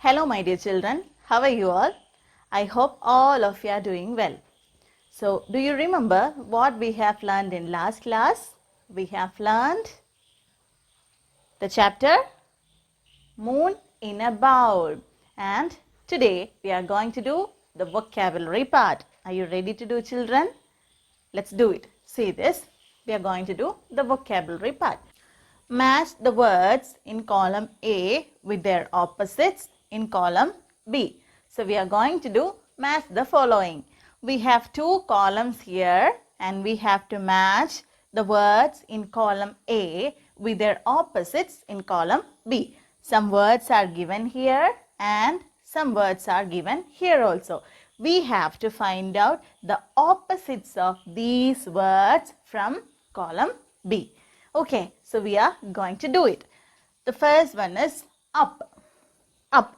Hello my dear children, how are you all? I hope all of you are doing well. So, do you remember what we have learned in last class? We have learned the chapter Moon in a Bowl, and today we are going to do the vocabulary part. Are you ready to do, children? Let's do it. See this. We are going to do the vocabulary part. Match the words in column A with their opposites in column B. So we are going to do match the following. We have two columns here and we have to match the words in column A with their opposites in column B. Some words are given here and some words are given here also. We have to find out the opposites of these words from column B. Okay, so we are going to do it. The first one is up, up,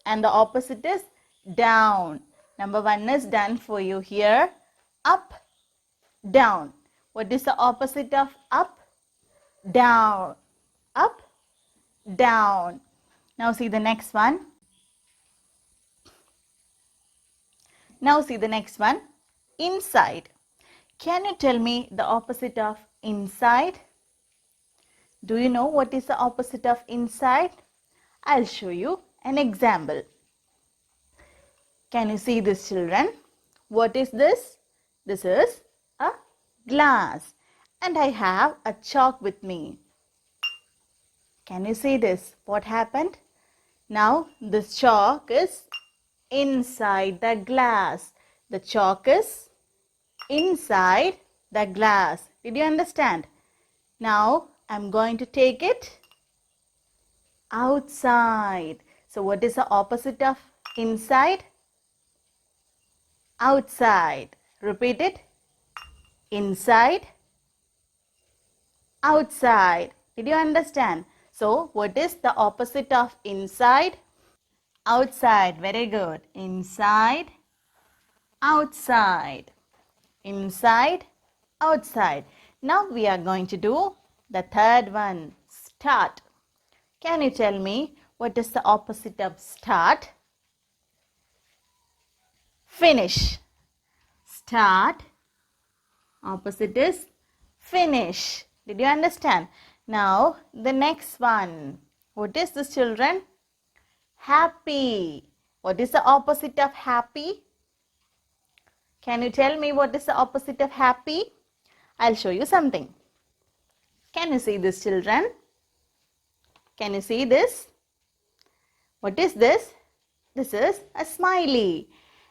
and the opposite is down. Number one is done for you here. Up, down. What is the opposite of up? Down, up, down. Now see the next one. Now see the next one. Inside. Can you tell me the opposite of inside? Do you know what is the opposite of inside? I'll show you an example. Can you see this, children? What is this? This is a glass and I have a chalk with me. Can you see this? What happened? Now this chalk is inside the glass. The chalk is inside the glass. Did you understand? Now I'm going to take it outside. So what is the opposite of inside? Outside. Repeat it. Inside, outside. Did you understand? So what is the opposite of inside? Outside. Very good. Inside, outside. Inside, outside. Now we are going to do the third one. Start. Can you tell me what is the opposite of start? Finish. Start. Opposite is finish. Did you understand? Now the next one. What is this, children? Happy. What is the opposite of happy? Can you tell me what is the opposite of happy? I'll show you something. Can you see this, children? Can you see this? What is this? This is a smiley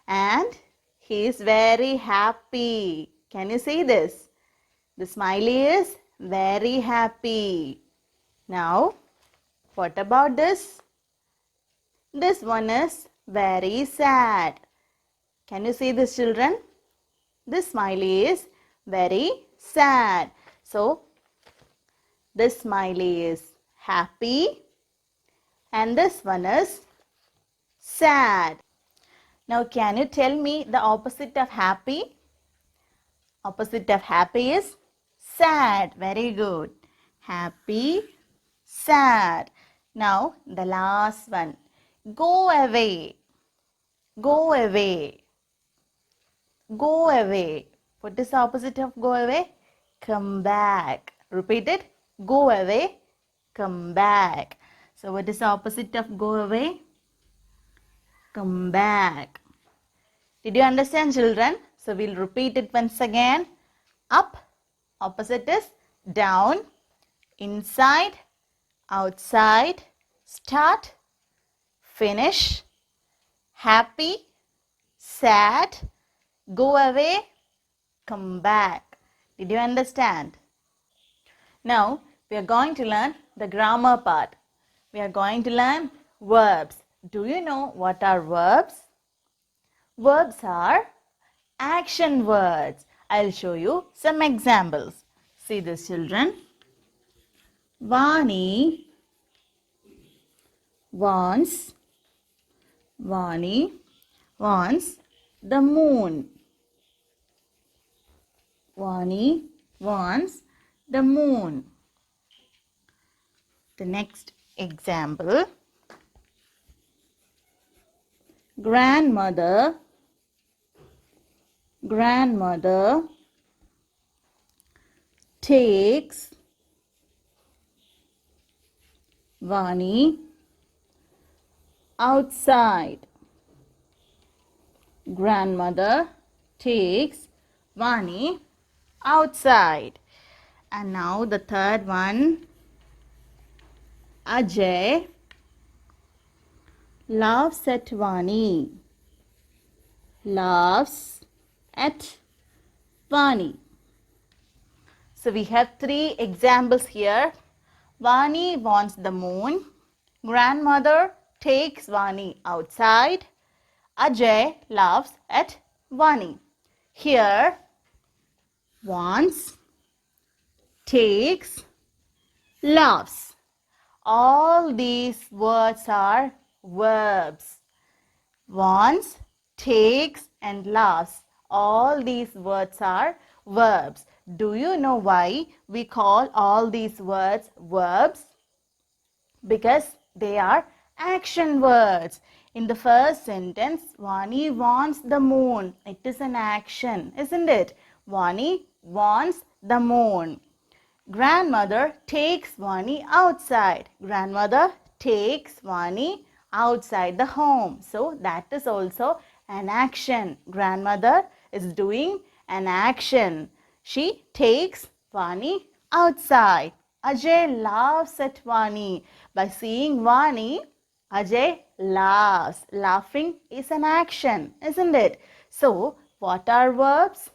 and he is very happy. Can you see this? The smiley is very happy. Now, what about this? This one is very sad. Can you see this, children? This smiley is very sad. So, this smiley is happy and this one is sad. Now, can you tell me the opposite of happy? Opposite of happy is sad. Very good. Happy, sad. Now, the last one. Go away. Go away. Go away. What is the opposite of go away? Come back. Repeat it. Go away. Come back. So, what is the opposite of go away? Come back. Did you understand, children? So, we'll repeat it once again. Up, opposite is down. Inside, outside. Start, finish. Happy, sad. Go away, come back. Did you understand? Now, we are going to learn the grammar part. We are going to learn verbs. Do you know what are verbs? Verbs are action words. I'll show you some examples. See this, children. Vani wants the moon. Vani wants the moon. The next example. grandmother, grandmother takes Vani outside. Grandmother takes Vani outside. And now the third one. Ajay laughs at Vani. Laughs at Vani. So we have three examples here. Vani wants the moon. Grandmother takes Vani outside. Ajay laughs at Vani. Here, wants, takes, laughs. All these words are verbs. Wants, takes and laughs. All these words are verbs. Do you know why we call all these words verbs? Because they are action words. In the first sentence, Vani wants the moon. It is an action, isn't it? Vani wants the moon. Grandmother takes Vani outside. Grandmother takes Vani outside the home. So that is also an action. Grandmother is doing an action. She takes Vani outside. Ajay laughs at Vani. By seeing Vani, Ajay laughs. Laughing is an action, isn't it? So, what are verbs?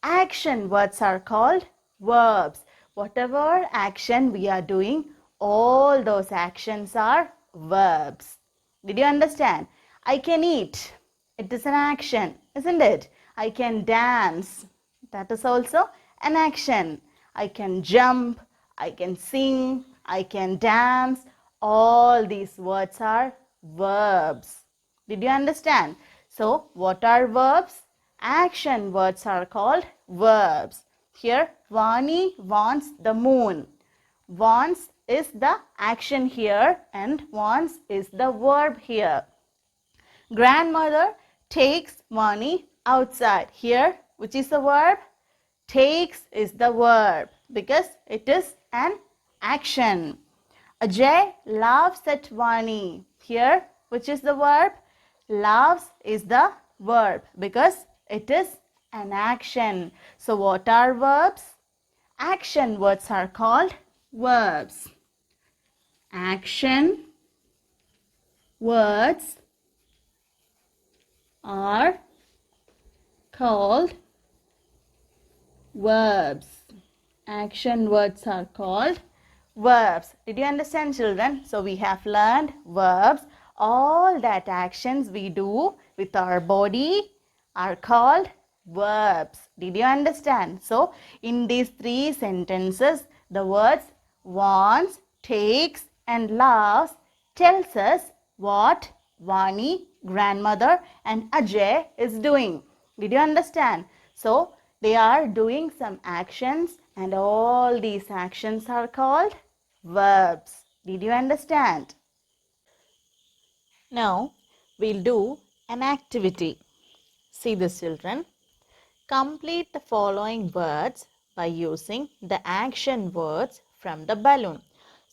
Action words are called verbs. Whatever action we are doing, all those actions are verbs. Did you understand? I can eat. It is an action, isn't it? I can dance. That is also an action. I can jump. I can sing. I can dance. All these words are verbs. Did you understand? So, what are verbs? Action words are called verbs. Here, Vani wants the moon. Wants is the action here and wants is the verb here. Grandmother takes Vani outside. Here, which is the verb? Takes is the verb because it is an action. Ajay laughs at Vani. Here, which is the verb? Laughs is the verb because it is an action. So, what are verbs? Action words are called verbs. Action words are called verbs. Action words are called verbs. Did you understand, children? So we have learned verbs. All that actions we do with our body are called verbs. Did you understand? So in these three sentences, the words wants, takes and laughs tells us what Vani, grandmother and Ajay is doing. Did you understand? So they are doing some actions and all these actions are called verbs. Did you understand? Now we'll do an activity. See this, children. Complete the following words by using the action words from the balloon.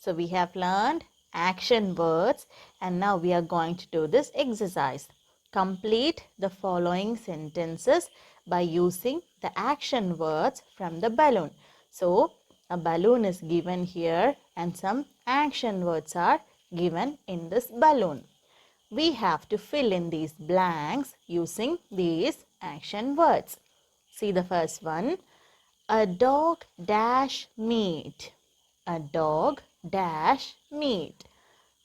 So we have learned action words and now we are going to do this exercise. Complete the following sentences by using the action words from the balloon. So a balloon is given here and some action words are given in this balloon. We have to fill in these blanks using these action words. See the first one. A dog dash meat. A dog dash meat.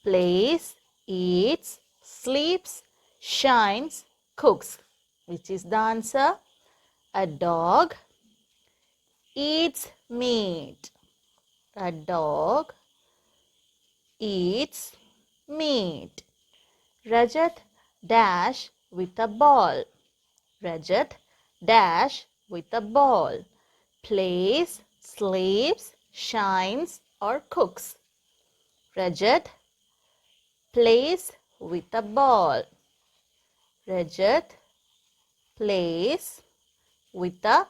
Plays, eats, sleeps, shines, cooks. Which is the answer? A dog eats meat. A dog eats meat. Rajat dash with a ball. Rajat dash with a ball. Plays, sleeps, shines or cooks. Rajat plays with a ball. Rajat plays with a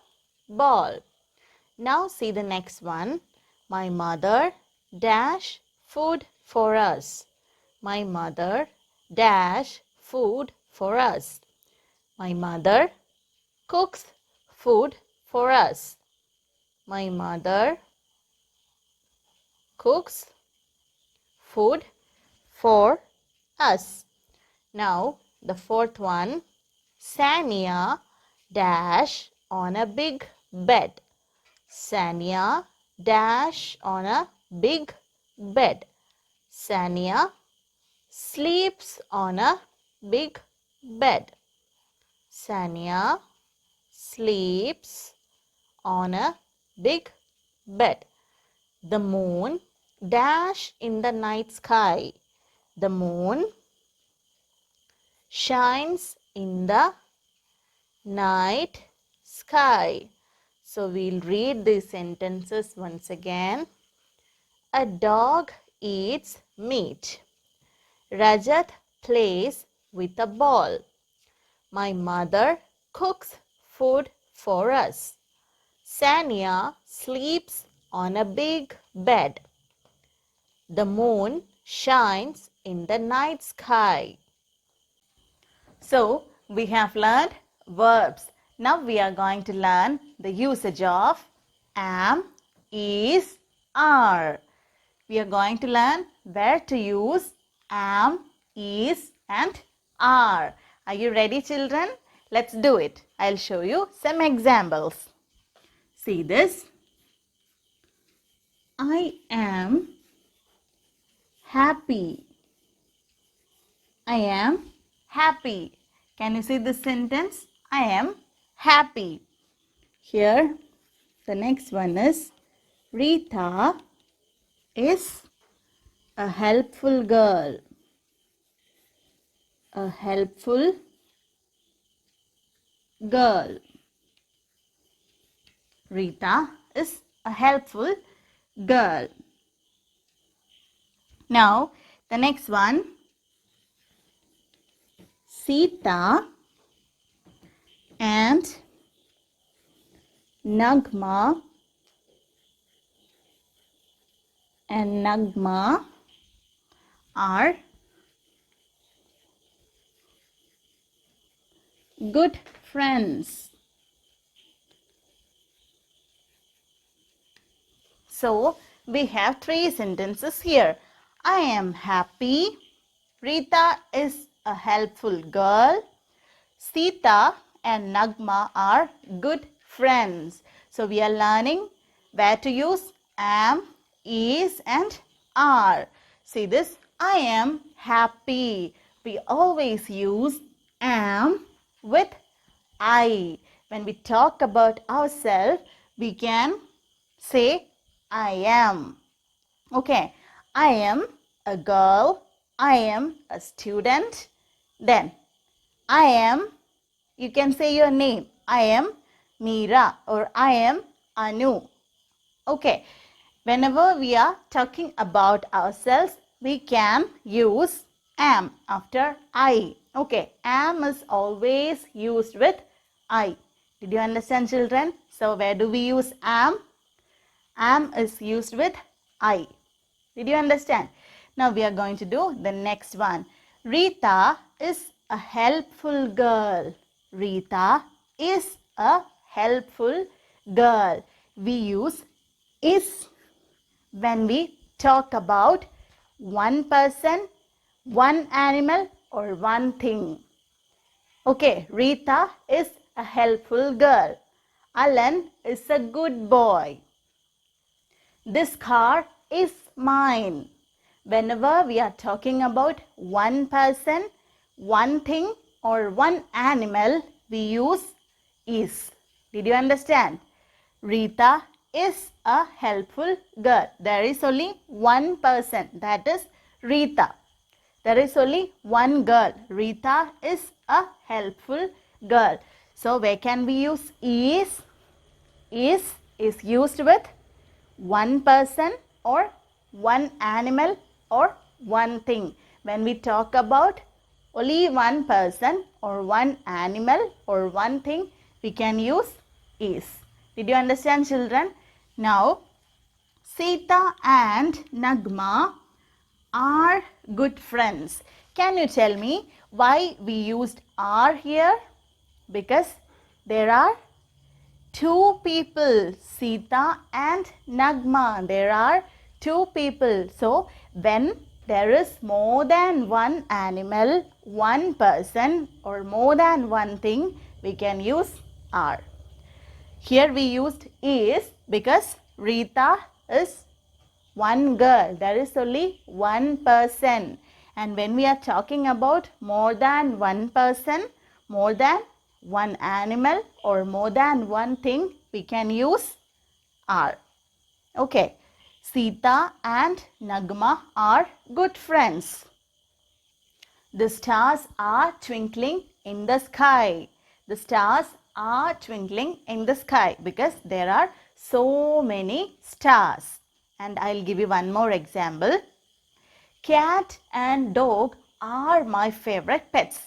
ball. Now see the next one. My mother dash food for us. My mother dash food for us. My mother cooks food for us. My mother cooks food for us. Now the fourth one. Sania dash on a big bed. Sania dash on a big bed. Sania sleeps on a big bed. Sania sleeps on a big bed. The moon dash in the night sky. The moon shines in the night sky. So we'll read these sentences once again. A dog eats meat. Rajat plays with a ball. My mother cooks food for us. Sania sleeps on a big bed. The moon shines in the night sky. So, we have learned verbs. Now we are going to learn the usage of am, is, are. We are going to learn where to use am, is and are. Are you ready, children? Let's do it. I'll show you some examples. See this. I am happy. I am happy. Can you see this sentence? I am happy. Here, the next one is Rita is a helpful girl. A helpful girl. Rita is a helpful girl. Now, the next one. Sita and Nagma are good friends. So, we have three sentences here. I am happy. Rita is a helpful girl. Sita and Nagma are good friends. So, we are learning where to use am, is and are. See this, I am happy. We always use am with I. When we talk about ourselves, we can say I am. Okay, I am a girl. I am a student. Then I am, you can say your name. I am Meera or I am Anu. Okay, whenever we are talking about ourselves, we can use am after I. Okay, am is always used with I. Did you understand, children? So, where do we use am? Am is used with I. Did you understand? Now, we are going to do the next one. Rita is a helpful girl. Rita is a helpful girl. We use is when we talk about one person, one animal or one thing. Okay, Rita is a helpful girl. Alan is a good boy. This car is mine. Whenever we are talking about one person, one thing or one animal, we use is. Did you understand? Rita is a helpful girl. There is only one person, that is Rita. There is only one girl. Rita is a helpful girl. So, where can we use is? Is used with one person or one animal or one thing. When we talk about only one person or one animal or one thing, we can use is. Did you understand, children? Now, Sita and Nagma are good friends. Can you tell me why we used are here? Because there are two people, Sita and Nagma. There are two people. So, when there is more than one animal, one person or more than one thing, we can use are. Here we used is because Rita is one girl. There is only one person. And when we are talking about more than one person, more than one animal or more than one thing, we can use are. Okay. Sita and Nagma are good friends. The stars are twinkling in the sky. The stars are twinkling in the sky because there are so many stars. And I'll give you one more example. Cat and dog are my favorite pets.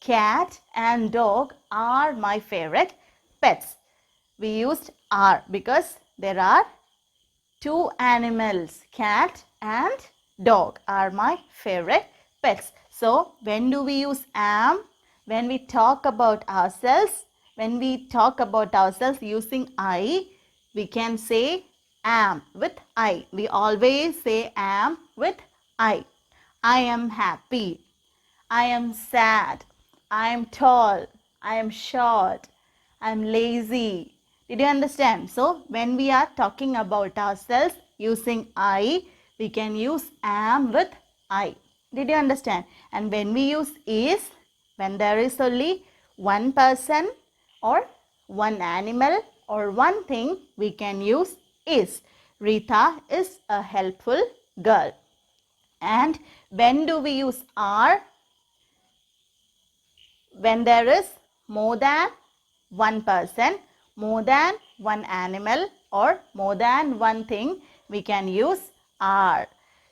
Cat and dog are my favorite pets. We used are because there are two animals, cat and dog are my favorite pets. So, when do we use am? When we talk about ourselves, using I, we can say am with I. We always say am with I. I am happy. I am sad. I am tall. I am short. I am lazy. Did you understand? So, when we are talking about ourselves using I, we can use am with I. Did you understand? And when we use is, when there is only one person or one animal or one thing, we can use is. Rita is a helpful girl. And when do we use are? When there is more than one person, more than one animal or more than one thing, we can use are.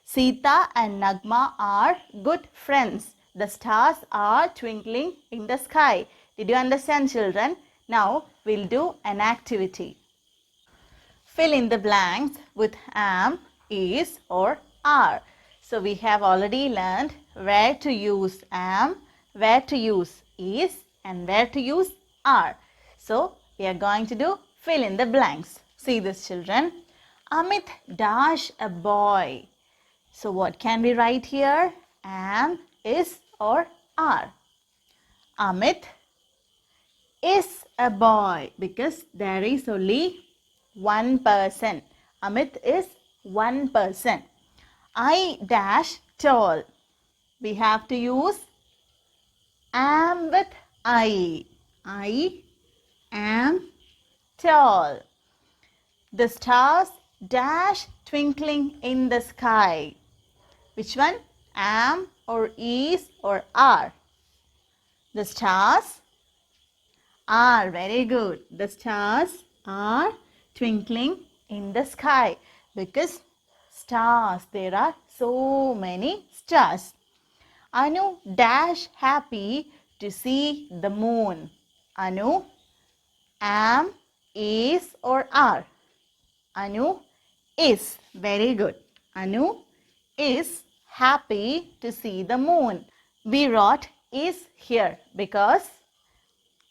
Sita and Nagma are good friends. The stars are twinkling in the sky. Did you understand, children? Now we'll do an activity. Fill in the blanks with am, is or are. So we have already learned where to use am, where to use is and where to use are. So we are going to do fill in the blanks. See this, children. Amit dash a boy. So what can we write here? Am, is or are. Amit is a boy because there is only one person. Amit is one person. I dash tall. We have to use am with I. I am tall. The stars dash twinkling in the sky. Which one? Am or is or are? The stars are. Very good. The stars are twinkling in the sky because stars, there are so many stars. Anu dash happy to see the moon. Anu, am, is or are? Anu is. Very good. Anu is happy to see the moon. We wrote is here because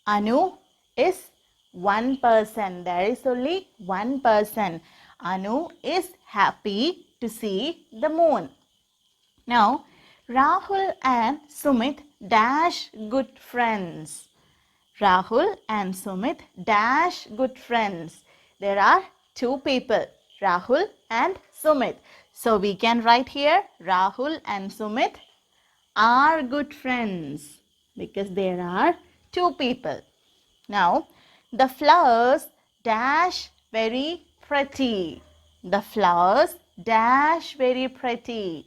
Anu is one person. There is only one person. Anu is happy to see the moon. Now, Rahul and Sumit dash good friends. Rahul and Sumit dash good friends. There are two people, Rahul and Sumit. So we can write here Rahul and Sumit are good friends because there are two people. Now, the flowers dash very pretty. The flowers dash very pretty.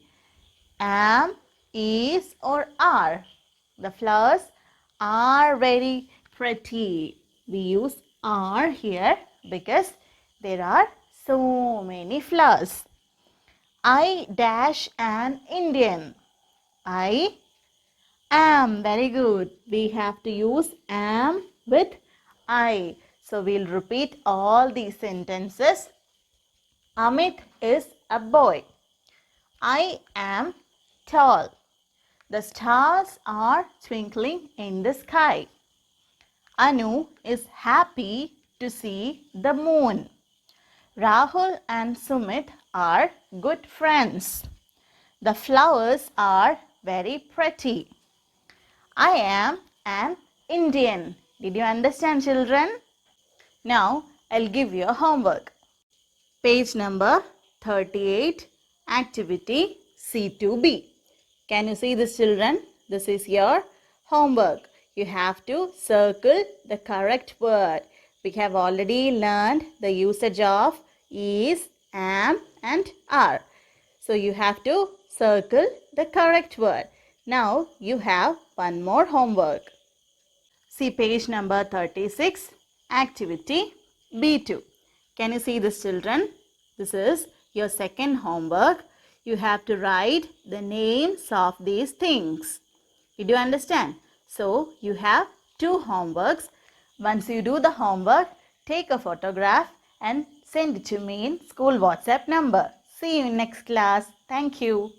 Am, is or are? The flowers are very pretty. We use are here because there are so many flowers. I dash an Indian. I Am. Very good. We have to use am with I. So we'll repeat all these sentences. Amit is a boy. I am tall. The stars are twinkling in the sky. Anu is happy to see the moon. Rahul and Sumit are good friends. The flowers are very pretty. I am an Indian. Did you understand, children? Now, I'll give you a homework. Page number 38, activity C2B. Can you see this, children? This is your homework. You have to circle the correct word. We have already learned the usage of is, am and are. So you have to circle the correct word. Now you have one more homework. See page number 36, activity B2. Can you see this, children? This is your second homework. You have to write the names of these things. Did you understand? So you have two homeworks. Once you do the homework, take a photograph and send it to me in school WhatsApp number. See you in next class. Thank you.